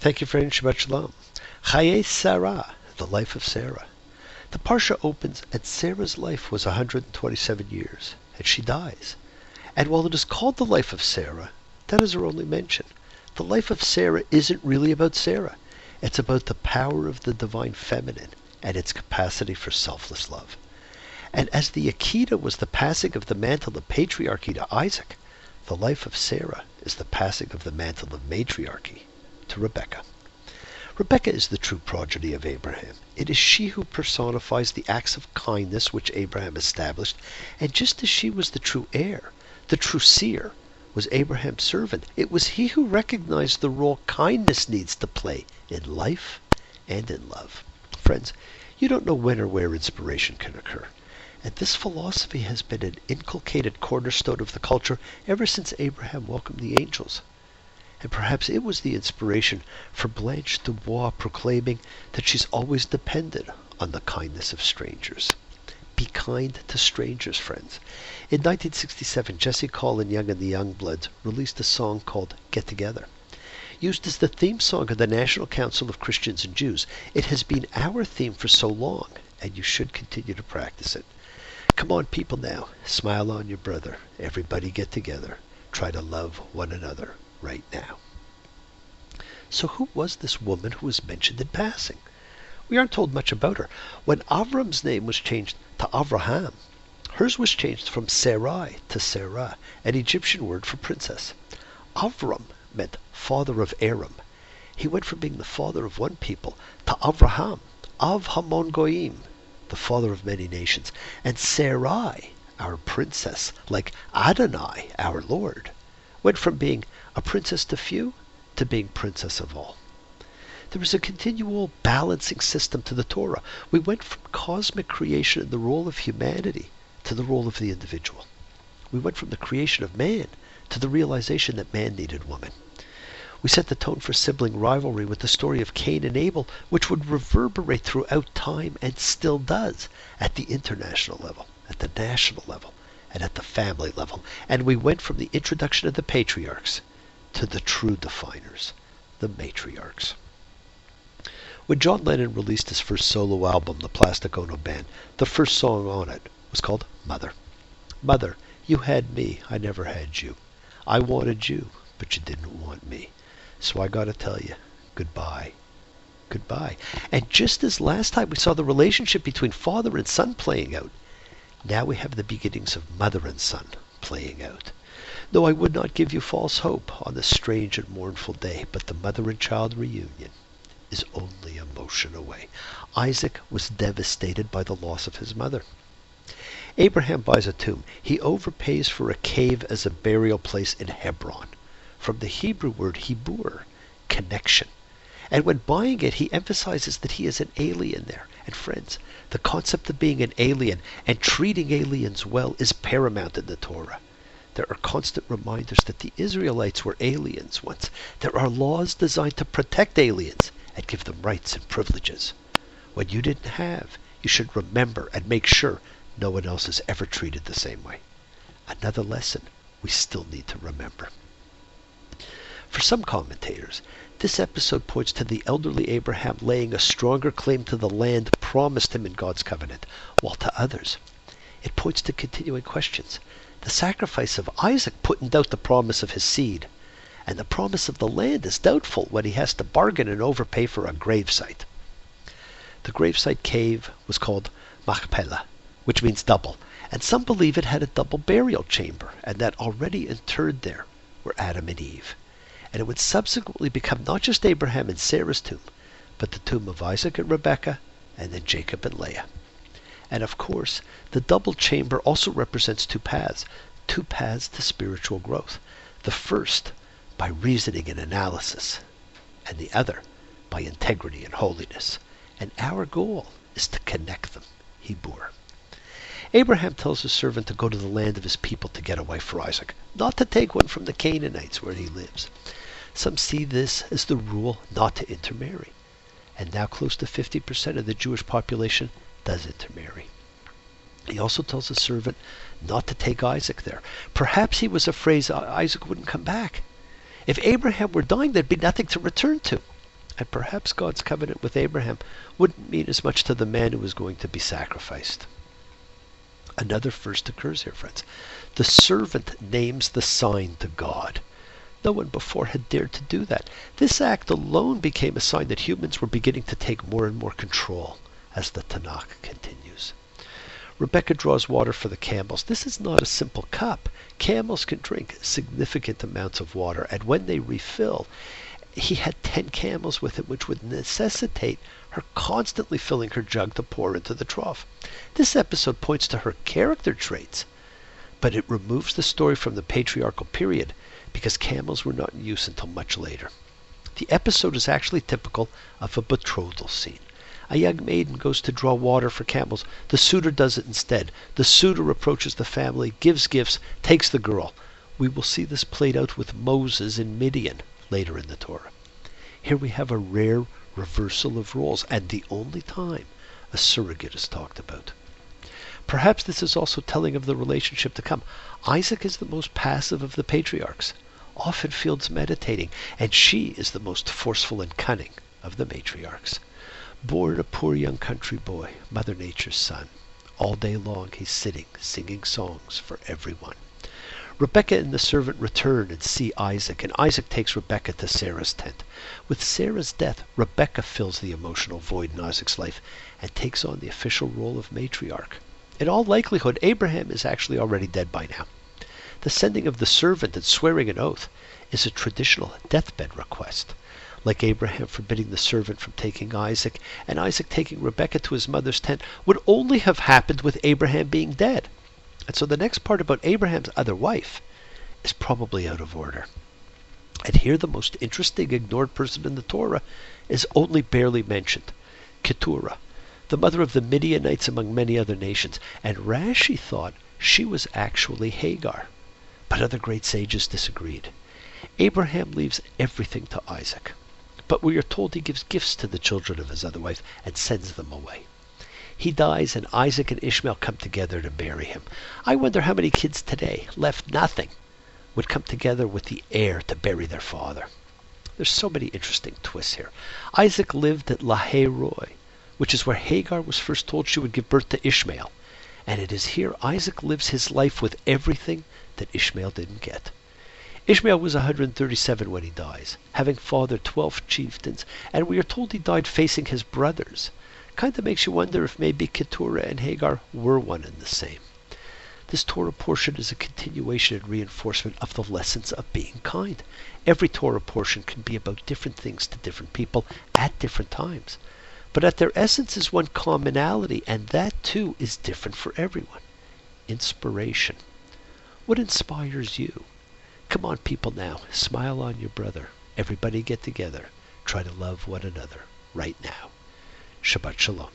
Thank you, friend. Shabbat Shalom. Chayei Sarah, the life of Sarah. The Parsha opens, and Sarah's life was 127 years, and she dies. And while it is called the life of Sarah, that is her only mention. The life of Sarah isn't really about Sarah. It's about the power of the divine feminine and its capacity for selfless love. And as the Akedah was the passing of the mantle of patriarchy to Isaac, the life of Sarah is the passing of the mantle of matriarchy to Rebekah. Rebekah is the true progeny of Abraham. It is she who personifies the acts of kindness which Abraham established, and just as she was the true heir, the true seer, was Abraham's servant. It was he who recognized the role kindness needs to play in life and in love. Friends, you don't know when or where inspiration can occur. And this philosophy has been an inculcated cornerstone of the culture ever since Abraham welcomed the angels. And perhaps it was the inspiration for Blanche Dubois proclaiming that she's always depended on the kindness of strangers. Be kind to strangers, friends. In 1967, Jesse Colin Young and the Youngbloods released a song called Get Together. Used as the theme song of the National Council of Christians and Jews, it has been our theme for so long, and you should continue to practice it. Come on, people, now. Smile on your brother. Everybody get together. Try to love one another right now. So who was this woman who was mentioned in passing? We aren't told much about her. When Avram's name was changed to Avraham, hers was changed from Sarai to Sarah, an Egyptian word for princess. Avram meant father of Aram. He went from being the father of one people to Avraham, Av Hamon Goyim, the father of many nations. And Sarai, our princess, like Adonai, our Lord, went from being a princess to few to being princess of all. There is a continual balancing system to the Torah. We went from cosmic creation and the role of humanity to the role of the individual. We went from the creation of man to the realization that man needed woman. We set the tone for sibling rivalry with the story of Cain and Abel, which would reverberate throughout time and still does at the international level, at the national level, and at the family level. And we went from the introduction of the patriarchs to the true definers, the matriarchs. When John Lennon released his first solo album, The Plastic Ono Band, the first song on it was called Mother. Mother, you had me, I never had you. I wanted you, but you didn't want me. So I gotta tell you, goodbye. Goodbye. And just as last time we saw the relationship between father and son playing out, now we have the beginnings of mother and son playing out. No, I would not give you false hope on this strange and mournful day, but the mother and child reunion is only a motion away. Isaac was devastated by the loss of his mother. Abraham buys a tomb. He overpays for a cave as a burial place in Hebron, from the Hebrew word Hebur, connection. And when buying it, he emphasizes that he is an alien there. And friends, the concept of being an alien and treating aliens well is paramount in the Torah. There are constant reminders that the Israelites were aliens once. There are laws designed to protect aliens and give them rights and privileges. What you didn't have, you should remember and make sure no one else is ever treated the same way. Another lesson we still need to remember. For some commentators, this episode points to the elderly Abraham laying a stronger claim to the land promised him in God's covenant, while to others, it points to continuing questions. The sacrifice of Isaac put in doubt the promise of his seed, and the promise of the land is doubtful when he has to bargain and overpay for a gravesite. The gravesite cave was called Machpelah, which means double, and some believe it had a double burial chamber, and that already interred there were Adam and Eve. And it would subsequently become not just Abraham and Sarah's tomb, but the tomb of Isaac and Rebekah, and then Jacob and Leah. And of course, the double chamber also represents two paths to spiritual growth. The first by reasoning and analysis, and the other by integrity and holiness. And our goal is to connect them, Hebur. Abraham tells his servant to go to the land of his people to get a wife for Isaac, not to take one from the Canaanites where he lives. Some see this as the rule not to intermarry, and now close to 50% of the Jewish population does intermarry. He also tells his servant not to take Isaac there. Perhaps he was afraid Isaac wouldn't come back. If Abraham were dying, there'd be nothing to return to. And perhaps God's covenant with Abraham wouldn't mean as much to the man who was going to be sacrificed. Another first occurs here, friends. The servant names the sign to God. No one before had dared to do that. This act alone became a sign that humans were beginning to take more and more control, as the Tanakh continues. Rebecca draws water for the camels. This is not a simple cup. Camels can drink significant amounts of water, and when they refill, he had 10 camels with him, which would necessitate her constantly filling her jug to pour into the trough. This episode points to her character traits, but it removes the story from the patriarchal period because camels were not in use until much later. The episode is actually typical of a betrothal scene. A young maiden goes to draw water for camels. The suitor does it instead. The suitor approaches the family, gives gifts, takes the girl. We will see this played out with Moses in Midian later in the Torah. Here we have a rare reversal of roles, and the only time a surrogate is talked about. Perhaps this is also telling of the relationship to come. Isaac is the most passive of the patriarchs, often feels meditating, and she is the most forceful and cunning of the matriarchs. Born a poor young country boy, Mother Nature's son. All day long he's sitting, singing songs for everyone. Rebekah and the servant return and see Isaac, and Isaac takes Rebekah to Sarah's tent. With Sarah's death, Rebekah fills the emotional void in Isaac's life and takes on the official role of matriarch. In all likelihood, Abraham is actually already dead by now. The sending of the servant and swearing an oath is a traditional deathbed request. Like Abraham forbidding the servant from taking Isaac, and Isaac taking Rebekah to his mother's tent, would only have happened with Abraham being dead. And so the next part about Abraham's other wife is probably out of order. And here the most interesting ignored person in the Torah is only barely mentioned, Keturah, the mother of the Midianites among many other nations. And Rashi thought she was actually Hagar. But other great sages disagreed. Abraham leaves everything to Isaac. But we are told he gives gifts to the children of his other wife and sends them away. He dies, and Isaac and Ishmael come together to bury him. I wonder how many kids today, left nothing, would come together with the heir to bury their father. There's so many interesting twists here. Isaac lived at Lahairoi, which is where Hagar was first told she would give birth to Ishmael. And it is here Isaac lives his life with everything that Ishmael didn't get. Ishmael was 137 when he dies, having fathered 12 chieftains, and we are told he died facing his brothers. Kind of makes you wonder if maybe Keturah and Hagar were one and the same. This Torah portion is a continuation and reinforcement of the lessons of being kind. Every Torah portion can be about different things to different people at different times. But at their essence is one commonality, and that too is different for everyone. Inspiration. What inspires you? Come on, people, now. Smile on your brother. Everybody get together. Try to love one another right now. Shabbat Shalom.